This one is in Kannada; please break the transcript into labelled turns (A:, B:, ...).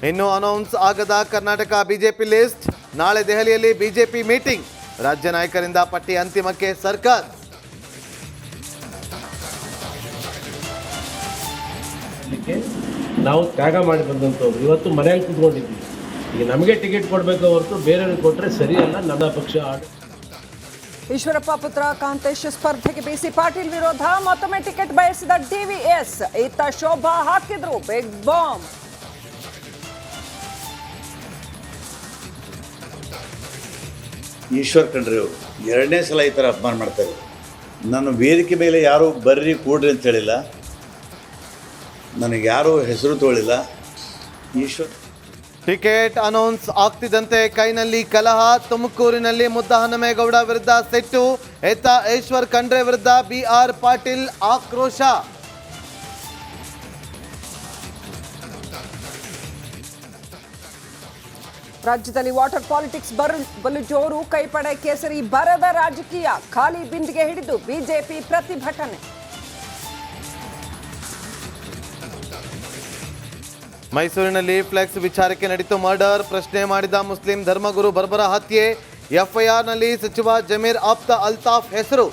A: ಇನ್ನು ಅನೌನ್ಸ್ ಆಗದ ಕರ್ನಾಟಕ ಬಿಜೆಪಿ ಲಿಸ್ಟ್. ನಾಳೆ ದೆಹಲಿಯಲ್ಲಿ ಬಿಜೆಪಿ ಮೀಟಿಂಗ್. ರಾಜ್ಯ ನಾಯಕರಿಂದ ಪಟ್ಟಿ ಅಂತಿಮಕ್ಕೆ ಸರ್ಕಾರ.
B: ನಾವು ತ್ಯಾಗ ಮಾಡಿ ಬಂದಂಥವ್ರು ಇವತ್ತು ಮನೆಯಲ್ಲಿ ಕೂತ್ಕೊಂಡಿದ್ದೀವಿ. ಈಗ ನಮಗೆ ಟಿಕೆಟ್ ಕೊಡಬೇಕು ಹೊರತು ಬೇರೆಯವ್ರಿಗೆ ಕೊಟ್ಟರೆ ಸರಿಯಲ್ಲ. ನನ್ನ ಪಕ್ಷ
C: ಈಶ್ವರಪ್ಪ ಪುತ್ರ ಕಾಂತೇಶ್ ಸ್ಪರ್ಧೆಗೆ ಬಿಸಿ ಪಾಟೀಲ್ ವಿರೋಧ. ಮತ್ತೊಮ್ಮೆ ಟಿಕೆಟ್ ಬಯಸಿದ ಡಿವಿಎಸ್. ಇತ್ತ ಶೋಭಾ ಹಾಕಿದ್ರು ಬಿಗ್ ಬಾಂಬ್.
D: ಈಶ್ವರ್ ಖಂಡ್ರೆ ಅವರು ಎರಡನೇ ಸಲ ಈ ಥರ ಅಪಮಾನ ಮಾಡ್ತಾರೆ. ನಾನು ವೇದಿಕೆ ಮೇಲೆ ಯಾರೂ ಬರ್ರಿ ಕೂಡ್ರಿ ಅಂತ ಹೇಳಿಲ್ಲ, ನನಗೆ ಯಾರೂ ಹೆಸರು ತೋಳಿಲ್ಲ. ಈಶ್ವರ್
A: ಟಿಕೆಟ್ ಅನೌನ್ಸ್ ಆಗ್ತಿದ್ದಂತೆ ಕೈನಲ್ಲಿ ಕಲಹ. ತುಮಕೂರಿನಲ್ಲಿ ಮುದ್ದಹನುಮೇಗೌಡ ವಿರುದ್ಧ ಸಿಟ್ಟು. ಎತ್ತ ಈಶ್ವರ್ ಖಂಡ್ರೆ ವಿರುದ್ಧ ಬಿಆರ್ ಪಾಟೀಲ್ ಆಕ್ರೋಶ.
C: ರಾಜ್ಯದಲ್ಲಿ ವಾಟರ್ ಪಾಲಿಟಿಕ್ಸ್ ಬಲು ಜೋರು. ಕೈಪಡೆ ಕೇಸರಿ ಬರದ ರಾಜಕೀಯ. ಖಾಲಿ ಬಿಂದಿಗೆ ಹಿಡಿದು ಬಿಜೆಪಿ ಪ್ರತಿಭಟನೆ.
A: ಮೈಸೂರಿನಲ್ಲಿ ಫ್ಲೆಕ್ಸ್ ವಿಚಾರಕ್ಕೆ ನಡೀತು ಮರ್ಡರ್. ಪ್ರಶ್ನೆ ಮಾಡಿದ ಮುಸ್ಲಿಂ ಧರ್ಮಗುರು ಬರ್ಬರ ಹತ್ಯೆ. ಎಫ್ಐಆರ್ನಲ್ಲಿ ಸಚಿವ ಜಮೀರ್ ಆಪ್ತ ಅಲ್ತಾಫ್ ಹೆಸರು.